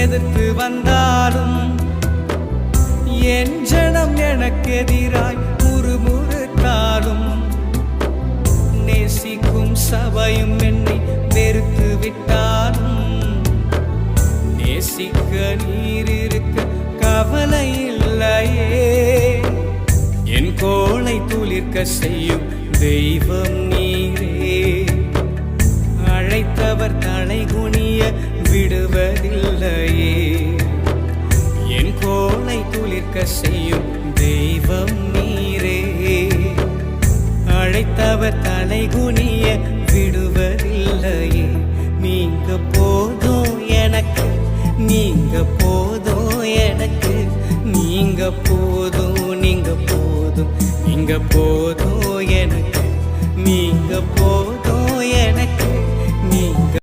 எதிர்த்து வந்தாலும் என் ஜனம் எனக்கு எதிராய் முறுமுறுத்தாலும் நேசிக்கும் சபையும் என்னை வெறுத்து விட்டாலும் நேசிக்க நீர் இருக்க கவலை இல்லையே. என் கோளை துளிர்க்க செய்யும் தெய்வம் நீரே. அழைத்தவர் தலை குனிய விடுவதில்லையே. என் கோளை துளிர்க்க செய்யும் தெய்வம் நீரே. அழைத்தவர் தலை குனிய விடுவதில்லையே. நீங்க போதும் எனக்கு, நீங்க போதும் எனக்கு, நீங்க போதும், நீங்க போதும், நீங்க போதும் எனக்கு, நீங்க போதும்